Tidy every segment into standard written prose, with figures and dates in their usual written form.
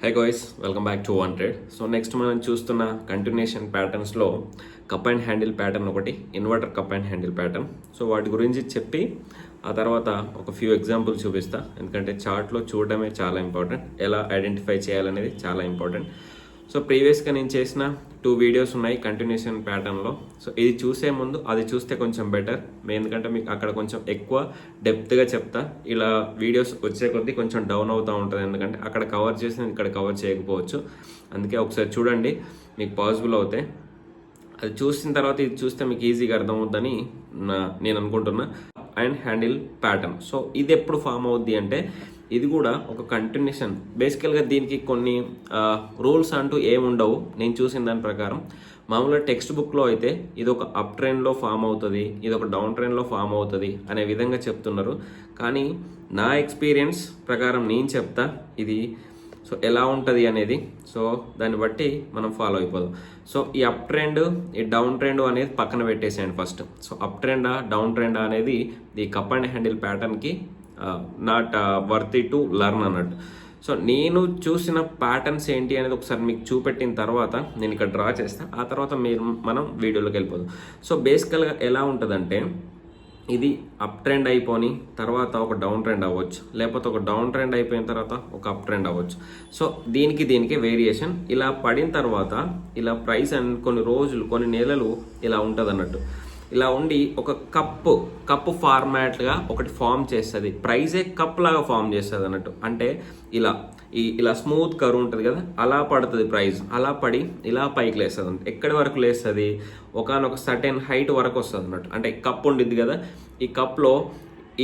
High guys, welcome back to wanted. So next మనం చూస్తున్న continuation ప్యాటర్న్స్లో కప్ అండ్ హ్యాండిల్ ప్యాటర్న్ ఒకటి, inverter cup and handle pattern. So వాటి గురించి చెప్పి ఆ తర్వాత ఒక ఫ్యూ ఎగ్జాంపుల్స్ చూపిస్తా. ఎందుకంటే చార్ట్లో చూడడమే చాలా ఇంపార్టెంట్, ఎలా ఐడెంటిఫై చేయాలనేది చాలా ఇంపార్టెంట్. సో ప్రీవియస్గా నేను చేసిన 2 వీడియోస్ ఉన్నాయి కంటిన్యూషన్ ప్యాటర్న్లో. సో ఇది చూసే ముందు అది చూస్తే కొంచెం బెటర్, ఎందుకంటే మీకు అక్కడ కొంచెం ఎక్కువ డెప్త్గా చెప్తా. ఇలా వీడియోస్ వచ్చే కొద్దీ కొంచెం డౌన్ అవుతూ ఉంటుంది, ఎందుకంటే అక్కడ కవర్ చేసి ఇక్కడ కవర్ చేయకపోవచ్చు. అందుకే ఒకసారి చూడండి, మీకు పాసిబుల్ అవుతాయి. అది చూసిన తర్వాత ఇది చూస్తే మీకు ఈజీగా అర్థమవుద్దని నేను అనుకుంటున్నా. అండ్ హ్యాండిల్ ప్యాటర్న్, సో ఇది ఎప్పుడు ఫామ్ అవుద్ది అంటే ఇది కూడా ఒక కంటిన్యూషన్. బేసికల్గా దీనికి కొన్ని రూల్స్ అంటూ ఏముండవు. నేను చూసిన దాని ప్రకారం మామూలుగా టెక్స్ట్ బుక్లో అయితే ఇది ఒక అప్ ట్రెండ్లో ఫామ్ అవుతుంది, ఇది ఒక డౌన్ ట్రెండ్లో ఫామ్ అవుతుంది అనే విధంగా చెప్తున్నారు. కానీ నా ఎక్స్పీరియన్స్ ప్రకారం నేను చెప్తా ఇది సో ఎలా ఉంటుంది అనేది. సో దాన్ని బట్టి మనం ఫాలో అయిపోదాం. సో ఈ అప్ ట్రెండ్, ఈ డౌన్ ట్రెండ్ అనేది పక్కన పెట్టేసేయండి ఫస్ట్. సో అప్ ట్రెండా డౌన్ ట్రెండా అనేది ఈ కప్ అండ్ హ్యాండిల్ ప్యాటర్న్కి నాట్ వర్తీ టు లర్న్ అన్నట్టు. సో నేను చూసిన ప్యాటర్న్స్ ఏంటి అనేది ఒకసారి మీకు చూపెట్టిన తర్వాత నేను ఇక్కడ డ్రా చేస్తాను. ఆ తర్వాత మనం వీడియోలోకి వెళ్ళిపోదాం. సో బేసికల్గా ఎలా ఉంటుందంటే ఇది అప్ ట్రెండ్ అయిపోయి తర్వాత ఒక డౌన్ ట్రెండ్ అవ్వచ్చు, లేకపోతే ఒక డౌన్ ట్రెండ్ అయిపోయిన తర్వాత ఒక అప్ ట్రెండ్ అవ్వచ్చు. సో దీనికి వేరియేషన్ ఇలా పడిన తర్వాత ఇలా ప్రైస్ అండ్ కొన్ని రోజులు కొన్ని నెలలు ఇలా ఉంటుంది అన్నట్టు. ఇలా ఉండి ఒక కప్పు ఫార్మాట్గా ఒకటి ఫామ్ చేస్తుంది, ప్రైజే కప్ లాగా ఫామ్ చేస్తుంది అన్నట్టు. అంటే ఇలా స్మూత్ కర్వ్ ఉంటుంది కదా, అలా పడుతుంది ప్రైస్. అలా పడి ఇలా పైకి లేస్తుంది అన్నట్టు. ఎక్కడి వరకు లేస్తుంది? ఒకనొక సర్టెన్ హైట్ వరకు వస్తుంది అన్నట్టు. అంటే కప్పు ఉండిద్ది కదా,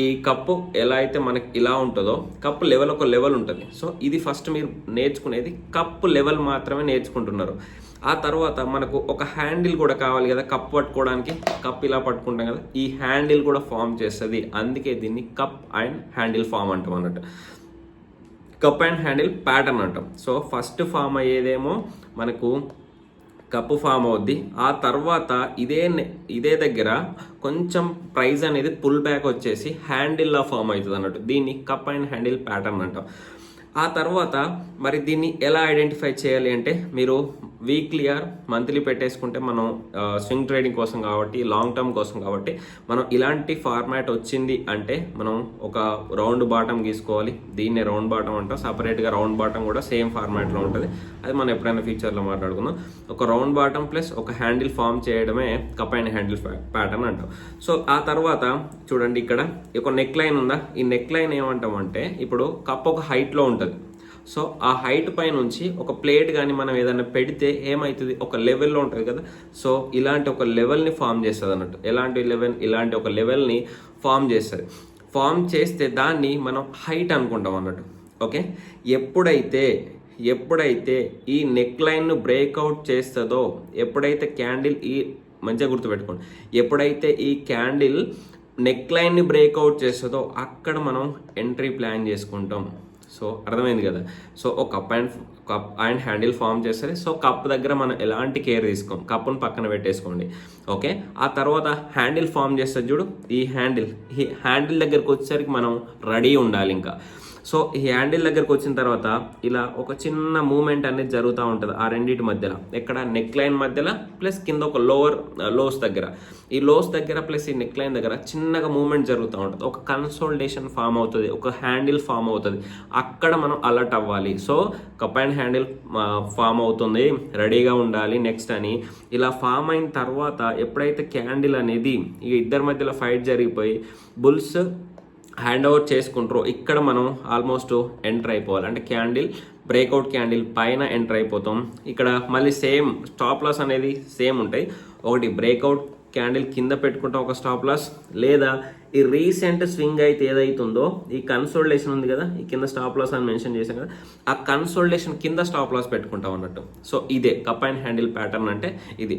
ఈ కప్పు ఎలా అయితే మనకి ఇలా ఉంటుందో కప్పు లెవెల్ ఒక లెవెల్ ఉంటుంది. సో ఇది ఫస్ట్ మీరు నేర్చుకునేది కప్పు లెవెల్ మాత్రమే నేర్చుకుంటున్నారు. ఆ తర్వాత మనకు ఒక హ్యాండిల్ కూడా కావాలి కదా, కప్ పట్టుకోవడానికి. కప్ ఇలా పట్టుకుంటాం కదా, ఈ హ్యాండిల్ కూడా ఫామ్ చేస్తుంది. అందుకే దీన్ని కప్ అండ్ హ్యాండిల్ ఫామ్ అంటాం అన్నట్టు, కప్ అండ్ హ్యాండిల్ ప్యాటర్న్ అంటాం. సో ఫస్ట్ ఫామ్ అయ్యేదేమో మనకు కప్పు ఫామ్ అవుద్ది. ఆ తర్వాత ఇదే దగ్గర కొంచెం ప్రైస్ అనేది పుల్ బ్యాక్ వచ్చేసి హ్యాండిల్లా ఫామ్ అవుతుంది అన్నట్టు. దీన్ని కప్ అండ్ హ్యాండిల్ ప్యాటర్న్ అంటాం. ఆ తర్వాత మరి దీన్ని ఎలా ఐడెంటిఫై చేయాలి అంటే మీరు వీక్లీ ఆర్ మంత్లీ పెట్టేసుకుంటే మనం స్వింగ్ ట్రేడింగ్ కోసం కాబట్టి, లాంగ్ టర్మ్ కోసం కాబట్టి మనం ఇలాంటి ఫార్మాట్ వచ్చింది అంటే మనం ఒక రౌండ్ బాటమ్ గీసుకోవాలి. దీన్నే రౌండ్ బాటమ్ అంటాం. సపరేట్గా రౌండ్ బాటమ్ కూడా సేమ్ ఫార్మాట్లో ఉంటుంది, అది మనం ఎప్పుడైనా ఫ్యూచర్లో మాట్లాడుకుందాం. ఒక రౌండ్ బాటమ్ ప్లస్ ఒక హ్యాండిల్ ఫామ్ చేయడమే కప్ అండ్ హ్యాండిల్ ప్యాటర్న్ అంటాం. సో ఆ తర్వాత చూడండి, ఇక్కడ ఒక నెక్ లైన్ ఉందా, ఈ నెక్ లైన్ ఏమంటాం అంటే ఇప్పుడు కప్ ఒక హైట్లో ఉంటుంది. సో ఆ హైట్ పై నుంచి ఒక ప్లేట్ కానీ మనం ఏదైనా పెడితే ఏమవుతుంది, ఒక లెవెల్లో ఉంటుంది కదా. సో ఇలాంటి ఒక లెవెల్ని ఫామ్ చేస్తుంది అన్నట్టు. ఇలాంటి ఒక లెవెల్ని ఫామ్ చేస్తుంది. ఫామ్ చేస్తే దాన్ని మనం హైట్ అనుకుంటాం అన్నట్టు. ఓకే, ఎప్పుడైతే ఈ నెక్ లైన్ను బ్రేక్అవుట్ చేస్తుందో, ఎప్పుడైతే క్యాండిల్ మంచిగా గుర్తుపెట్టుకోండి, ఎప్పుడైతే ఈ క్యాండిల్ నెక్ లైన్ని బ్రేక్అవుట్ చేస్తుందో అక్కడ మనం ఎంట్రీ ప్లాన్ చేసుకుంటాం. సో అర్థమైంది కదా. సో ఒక కప్ అండ్ హ్యాండిల్ ఫామ్ చేస్తుంది. సో కప్ దగ్గర మనం ఎలాంటి కేర్ తీసుకోం, కప్పును పక్కన పెట్టేసుకోండి. ఓకే, ఆ తర్వాత హ్యాండిల్ ఫామ్ చేస్తుంది చూడు, ఈ హ్యాండిల్ దగ్గరకు వచ్చేసరికి మనం రెడీ ఉండాలి ఇంకా. సో ఈ హ్యాండిల్ దగ్గరకు వచ్చిన తర్వాత ఇలా ఒక చిన్న మూమెంట్ అనేది జరుగుతూ ఉంటుంది ఆ రెండింటి మధ్యలో. ఎక్కడ? నెక్ లైన్ మధ్యలో ప్లస్ కింద ఒక లోస్ దగ్గర. ఈ లోస్ దగ్గర ప్లస్ ఈ నెక్ లైన్ దగ్గర చిన్నగా మూమెంట్ జరుగుతూ ఉంటుంది. ఒక కన్సోల్టేషన్ ఫామ్ అవుతుంది, ఒక హ్యాండిల్ ఫామ్ అవుతుంది. అక్కడ మనం అలర్ట్ అవ్వాలి. So cup and handle form అవుతుంది, రెడీగా ఉండాలి నెక్స్ట్ అని. ఇలా ఫామ్ అయిన తర్వాత ఎప్పుడైతే క్యాండిల్ అనేది ఈ ఇద్దరి మధ్యలో ఫైట్ జరిగిపోయి బుల్స్ హ్యాండ్ ఓవర్ చేసుకుంటారో ఇక్కడ మనం ఆల్మోస్ట్ ఎంటర్ అయిపోవాలి. అంటే బ్రేక్అవుట్ క్యాండిల్ పైన ఎంటర్ అయిపోతాం. ఇక్కడ మళ్ళీ సేమ్ స్టాప్ లాస్ అనేది సేమ్ ఉంటాయి. ఒకటి బ్రేక్అవుట్ క్యాండిల్ కింద పెట్టుకుంటాం ఒక స్టాప్ లాస్, లేదా ఈ రీసెంట్ స్వింగ్ అయితే ఏదైతుందో ఈ కన్సోల్టేషన్ ఉంది కదా, ఈ కింద స్టాప్ లాస్ అని మెన్షన్ చేశాం కదా, ఆ కన్సోల్టేషన్ కింద స్టాప్ లాస్ పెట్టుకుంటాం అన్నట్టు. సో ఇదే కప్ అండ్ హ్యాండిల్ ప్యాటర్న్ అంటే ఇది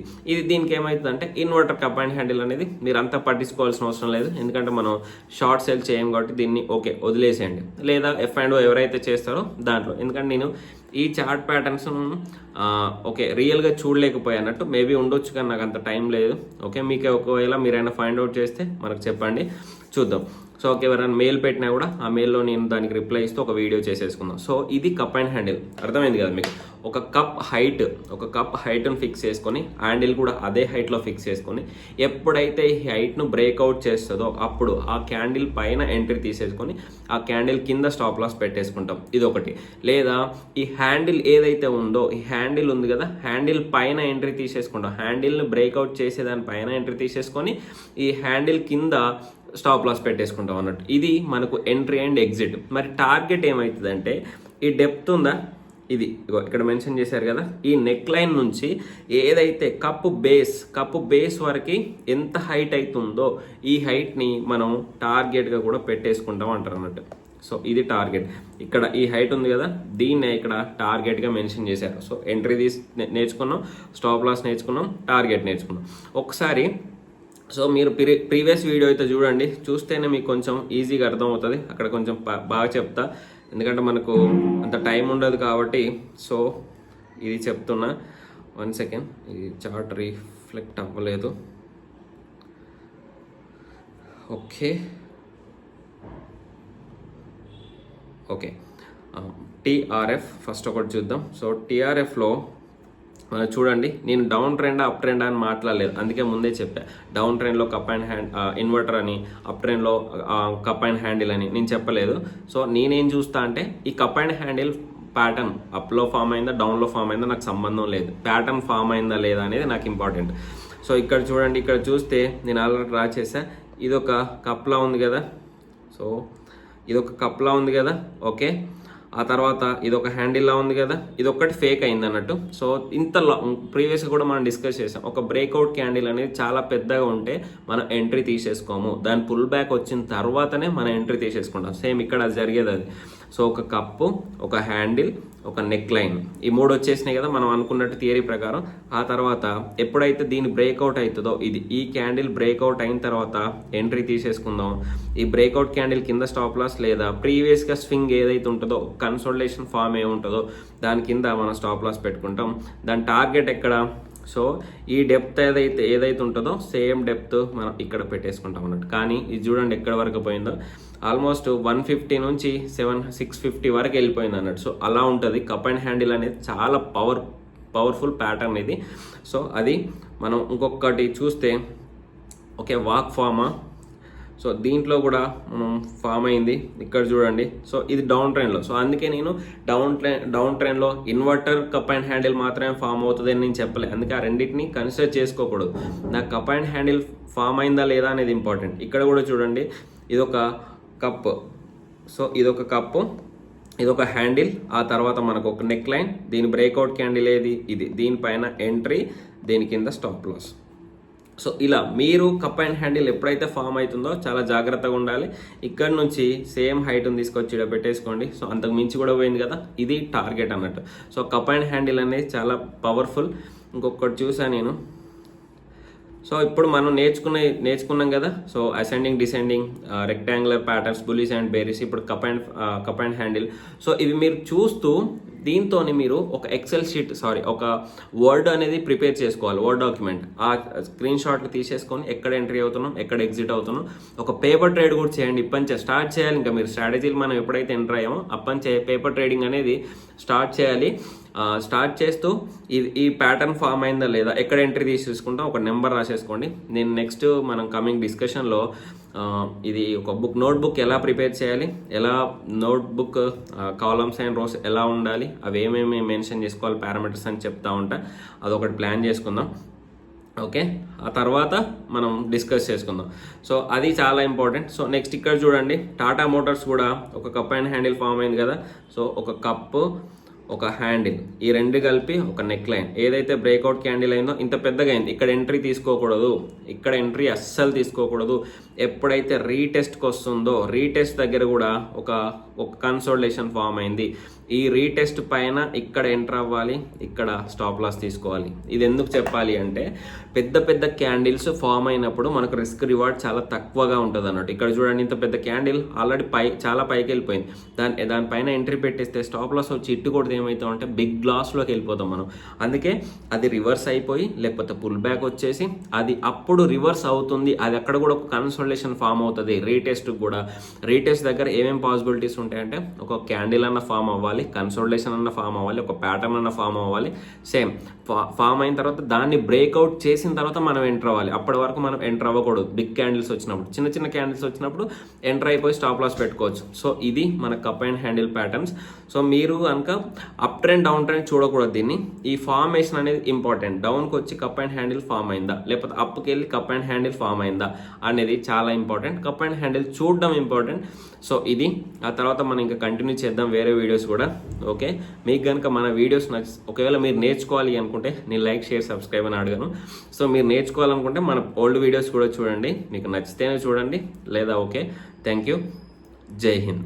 దీనికి ఏమవుతుందంటే ఇన్వర్టర్ కప్ అండ్ హ్యాండిల్ అనేది మీరు అంతా పట్టించుకోవాల్సిన అవసరం లేదు, ఎందుకంటే మనం షార్ట్ సేల్ చేయం కాబట్టి దీన్ని ఓకే వదిలేసేయండి. లేదా ఎఫ్ అండ్ ఓ ఎవరైతే చేస్తారో దాంట్లో, ఎందుకంటే నేను ఈ చార్ట్ ప్యాటర్న్స్ ఓకే రియల్గా చూడలేకపోయానట్టు, మేబీ ఉండొచ్చు కానీ నాకు అంత టైం లేదు. ఓకే, మీకు ఒకవేళ మీరైనా ఫైండ్ అవుట్ చేస్తే మనకు చెప్పండి, చూద్దాం. సో ఓకే, ఎవరైనా మెయిల్ పెట్టినా కూడా ఆ మెయిల్లో నేను దానికి రిప్లై ఇస్తూ ఒక వీడియో చేసేసుకుందాం. సో ఇది కప్ అండ్ హ్యాండిల్, అర్థమైంది కదా మీకు. ఒక కప్ హైట్ను ఫిక్స్ చేసుకొని హ్యాండిల్ కూడా అదే హైట్లో ఫిక్స్ చేసుకొని ఎప్పుడైతే ఈ హైట్ను బ్రేక్అవుట్ చేస్తుందో అప్పుడు ఆ క్యాండిల్ పైన ఎంట్రీ తీసేసుకొని ఆ క్యాండిల్ కింద స్టాప్ లాస్ పెట్టేసుకుంటాం. ఇది ఒకటి. లేదా ఈ హ్యాండిల్ ఏదైతే ఉందో, ఈ హ్యాండిల్ ఉంది కదా, హ్యాండిల్ పైన ఎంట్రీ తీసేసుకుంటాం. హ్యాండిల్ని బ్రేక్అవుట్ చేసేదాని పైన ఎంట్రీ తీసేసుకొని ఈ హ్యాండిల్ కింద స్టాప్ లాస్ పెట్టేసుకుంటాం అన్నట్టు. ఇది మనకు ఎంట్రీ అండ్ ఎగ్జిట్. మరి టార్గెట్ ఏమవుతుందంటే, ఈ డెప్త్ ఉందా, ఇది ఇక్కడ మెన్షన్ చేశారు కదా, ఈ నెక్ లైన్ నుంచి ఏదైతే కప్పు బేస్ వరకు ఎంత హైట్ అవుతుందో ఈ హైట్ని మనం టార్గెట్గా కూడా పెట్టేసుకుంటాం అంటారు అన్నట్టు. సో ఇది టార్గెట్. ఇక్కడ ఈ హైట్ ఉంది కదా, దీన్నే ఇక్కడ టార్గెట్గా మెన్షన్ చేశారు. సో ఎంట్రీ నేర్చుకున్నాం, స్టాప్ లాస్ నేర్చుకున్నాం, టార్గెట్ నేర్చుకున్నాం. ఒకసారి సో మీరు ప్రీవియస్ వీడియో అయితే చూడండి, చూస్తేనే మీకు కొంచెం ఈజీగా అర్థమవుతుంది. అక్కడ కొంచెం బాగా చెప్తా, ఎందుకంటే మనకు అంత టైం ఉండదు కాబట్టి. సో ఇది చెప్తున్నా, 1 సెకండ్, ఇది చార్ట్ రిఫ్లెక్ట్ అవ్వలేదు. ఓకే, టీఆర్ఎఫ్ ఫస్ట్ ఒకటి చూద్దాం. సో టీఆర్ఎఫ్లో చూడండి, నేను డౌన్ ట్రెండ్ అప్ ట్రెండ్ అని మాట్లాడలేదు, అందుకే ముందే చెప్పా. డౌన్ ట్రెండ్లో కప్ అండ్ హ్యాండ్ ఇన్వర్టర్ అని, అప్ ట్రెండ్లో కప్ అండ్ హ్యాండిల్ అని నేను చెప్పలేదు. సో నేనేం చూస్తా అంటే, ఈ కప్ అండ్ హ్యాండిల్ ప్యాటర్న్ అప్లో ఫామ్ అయిందా డౌన్లో ఫామ్ అయిందా నాకు సంబంధం లేదు, ప్యాటర్న్ ఫామ్ అయిందా లేదా అనేది నాకు ఇంపార్టెంట్. సో ఇక్కడ చూడండి, ఇక్కడ చూస్తే నేను ఆల్రెడీ డ్రా చేసా. ఇది ఒక కప్లా ఉంది కదా, సో ఇదొక కప్లా ఉంది కదా, ఓకే. ఆ తర్వాత ఇది ఒక హ్యాండిల్లా ఉంది కదా, ఇది ఒక్కటి ఫేక్ అయింది అన్నట్టు. సో ఇంత ప్రీవియస్గా కూడా మనం డిస్కస్ చేసాం, ఒక బ్రేక్అవుట్ క్యాండిల్ అనేది చాలా పెద్దగా ఉంటే మనం ఎంట్రీ తీసేసుకోము, దాని పుల్ బ్యాక్ వచ్చిన తర్వాతనే మనం ఎంట్రీ తీసేసుకుంటాం. సేమ్ ఇక్కడ అది జరిగేది అది. సో ఒక కప్పు, ఒక హ్యాండిల్, ఒక నెక్ లైన్, ఈ మూడు వచ్చేసినాయి కదా మనం అనుకున్నట్టు థియరీ ప్రకారం. ఆ తర్వాత ఎప్పుడైతే దీని బ్రేక్అవుట్ అవుతుందో, ఈ క్యాండిల్ బ్రేక్అవుట్ అయిన తర్వాత ఎంట్రీ తీసేసుకుందాం. ఈ బ్రేక్అవుట్ క్యాండిల్ కింద స్టాప్ లాస్ లేదా ప్రీవియస్గా స్వింగ్ ఏదైతే ఉంటుందో, కన్సోలిడేషన్ ఫామ్ ఏముంటుందో దాని కింద మనం స్టాప్ లాస్ పెట్టుకుంటాం. దాని టార్గెట్ ఎక్కడ, సో ఈ డెప్త్ ఏదైతే ఉంటుందో సేమ్ డెప్త్ మనం ఇక్కడ పెట్టేసుకుంటాం అన్నట్టు. కానీ ఇది చూడండి ఎక్కడ వరకు పోయిందో, ఆల్మోస్ట్ 150 నుంచి 650 వరకు వెళ్ళిపోయింది అన్నట్టు. సో అలా ఉంటుంది. కప్ అండ్ హ్యాండిల్ అనేది చాలా పవర్ఫుల్ ప్యాటర్న్ ఇది. సో అది మనం ఇంకొకటి చూస్తే, ఓకే, వాక్ ఫామా, సో దీంట్లో కూడా మనం ఫామ్ అయింది ఇక్కడ చూడండి. సో ఇది డౌన్ ట్రెండ్లో, సో అందుకే నేను డౌన్ ట్రెండ్లో ఇన్వర్టర్ కప్ అండ్ హ్యాండిల్ మాత్రమే ఫామ్ అవుతుంది అని నేను చెప్పలేదు. అందుకే ఆ రెండింటిని కన్సిడర్ చేసుకోకూడదు. నాకు కప్ అండ్ హ్యాండిల్ ఫామ్ అయిందా లేదా అనేది ఇంపార్టెంట్. ఇక్కడ కూడా చూడండి, ఇదొక కప్, సో ఇదొక కప్పు, ఇదొక హ్యాండిల్, ఆ తర్వాత మనకు ఒక నెక్ లైన్, దీని బ్రేక్అవుట్ క్యాండిల్ ఏది, ఇది, దీనిపైన ఎంట్రీ, దీని కింద స్టాప్ లాస్. సో ఇలా మీరు కప్ అండ్ హ్యాండిల్ ఎప్పుడైతే ఫామ్ అవుతుందో చాలా జాగ్రత్తగా ఉండాలి. ఇక్కడ నుంచి సేమ్ హైట్ని తీసుకొచ్చి ఇక్కడ పెట్టేసుకోండి. సో అంతకు మించి కూడా పోయింది కదా, ఇది టార్గెట్ అన్నట్టు. సో కప్ అండ్ హ్యాండిల్ అనేది చాలా పవర్ఫుల్. ఇంకొకటి చూసా నేను. సో ఇప్పుడు మనం నేర్చుకున్నాం కదా. So ascending, descending, rectangular patterns, bullish and bearish, ఇప్పుడు కప్ అండ్ హ్యాండిల్. సో ఇవి మీరు చూస్తూ దీంతో మీరు ఒక ఎక్సెల్ షీట్, ఒక వర్డ్ అనేది ప్రిపేర్ చేసుకోవాలి, వర్డ్ డాక్యుమెంట్. ఆ స్క్రీన్ షాట్లు తీసేసుకొని ఎక్కడ ఎంట్రీ అవుతున్నాం, ఎక్కడ ఎగ్జిట్ అవుతున్నాం, ఒక పేపర్ ట్రేడ్ కూడా చేయండి. ఇప్పటి స్టార్ట్ చేయాలి. ఇంకా మీరు స్ట్రాటజీలు మనం ఎప్పుడైతే ఎంటర్ అయ్యామో అప్పటి పేపర్ ట్రేడింగ్ అనేది స్టార్ట్ చేయాలి. స్టార్ట్ చేస్తూ ఈ ప్యాటర్న్ ఫామ్ అయిందా లేదా, ఎక్కడ ఎంట్రీ తీసేసుకుంటాం, ఒక నెంబర్ రాసేసుకోండి. నేను నెక్స్ట్ మనం కమింగ్ డిస్కషన్లో ఇది ఒక నోట్బుక్ ఎలా ప్రిపేర్ చేయాలి, ఎలా నోట్బుక్ కాలమ్స్ అండ్ రోస్ ఎలా ఉండాలి, అవి ఏమేమి మెన్షన్ చేసుకోవాలి, పారామీటర్స్ అని చెప్తా ఉంటా. అదొకటి ప్లాన్ చేసుకుందాం. ఓకే, ఆ తర్వాత మనం డిస్కస్ చేసుకుందాం. సో అది చాలా ఇంపార్టెంట్. సో నెక్స్ట్ ఇక్కడ చూడండి, టాటా మోటార్స్ కూడా ఒక కప్ అండ్ హ్యాండిల్ ఫామ్ అయింది కదా. సో ఒక కప్పు, ఒక హ్యాండిల్, ఈ రెండు కలిపి ఒక నెక్ లైన్, ఏదైతే బ్రేక్అవుట్ క్యాండిల్ అయిందో ఇంత పెద్దగా అయింది, ఇక్కడ ఎంట్రీ తీసుకోకూడదు, ఇక్కడ ఎంట్రీ అస్సలు తీసుకోకూడదు. ఎప్పుడైతే రీటెస్ట్కి వస్తుందో, రీటెస్ట్ దగ్గర కూడా ఒక కన్సోలిడేషన్ ఫామ్ అయింది. ఈ రీటెస్ట్ పైన ఇక్కడ ఎంటర్ అవ్వాలి, ఇక్కడ స్టాప్ లాస్ తీసుకోవాలి. ఇది ఎందుకు చెప్పాలి అంటే, పెద్ద పెద్ద క్యాండిల్స్ ఫామ్ అయినప్పుడు మనకు రిస్క్ రివార్డ్ చాలా తక్కువగా ఉంటుంది అన్నట్టు. ఇక్కడ చూడండి, ఇంత పెద్ద క్యాండిల్ ఆల్రెడీ చాలా పైకి వెళ్ళిపోయింది. దానిపైన ఎంట్రీ పెట్టేస్తే స్టాప్ లాస్ వచ్చి ఇట్టు కొడితే ఏమవుతాం అంటే బిగ్ లాస్లోకి వెళ్ళిపోతాం మనం. అందుకే అది రివర్స్ అయిపోయి లేకపోతే పుల్ బ్యాక్ వచ్చేసి అది అప్పుడు రివర్స్ అవుతుంది. అది అక్కడ కూడా ఒక కన్సోలిడేషన్ కన్సోలేషన్ ఫామ్ అవుతుంది. రీటెస్ట్ కూడా రీటెస్ట్ దగ్గర ఏమేమి పాసిబిలిటీస్ ఉంటాయంటే ఒక క్యాండిల్ అన్న ఫామ్ అవ్వాలి, కన్సోలేషన్ అన్న ఫామ్ అవ్వాలి, ఒక ప్యాటర్న్ అన్న ఫామ్ అవ్వాలి. సేమ్ ఫామ్ అయిన తర్వాత దాన్ని బ్రేక్అవుట్ చేసిన తర్వాత మనం ఎంటర్ అవ్వాలి. అప్పటి వరకు మనం ఎంటర్ అవ్వకూడదు. బిగ్ క్యాండిల్స్ వచ్చినప్పుడు, చిన్న చిన్న క్యాండిల్స్ వచ్చినప్పుడు ఎంటర్ అయిపోయి స్టాప్ లాస్ పెట్టుకోవచ్చు. సో ఇది మన cup and handle patterns. So మీరు కనుక అప్ ట్రెండ్ డౌన్ ట్రెండ్ చూడకూడదు. దీన్ని ఈ ఫార్మేషన్ అనేది ఇంపార్టెంట్. డౌన్కి వచ్చి కప్ అండ్ హ్యాండిల్ ఫామ్ అయిందా, లేకపోతే అప్కి వెళ్ళి కప్ అండ్ హ్యాండిల్ ఫామ్ అయిందా అనేది చాలా ఇంపార్టెంట్. కప్ అండ్ హ్యాండిల్ చూడడం ఇంపార్టెంట్. సో ఇది ఆ తర్వాత మనం ఇంకా కంటిన్యూ చేద్దాం వేరే వీడియోస్ కూడా. ఓకే, మీకు కనుక మన వీడియోస్ ఒకవేళ మీరు నేర్చుకోవాలి అనుకుంటే నేను లైక్, షేర్, సబ్స్క్రైబ్ అని అడగను. సో మీరు నేర్చుకోవాలనుకుంటే మన ఓల్డ్ వీడియోస్ కూడా చూడండి. మీకు నచ్చితేనే చూడండి, లేదా ఓకే. Thank you. జై హింద్.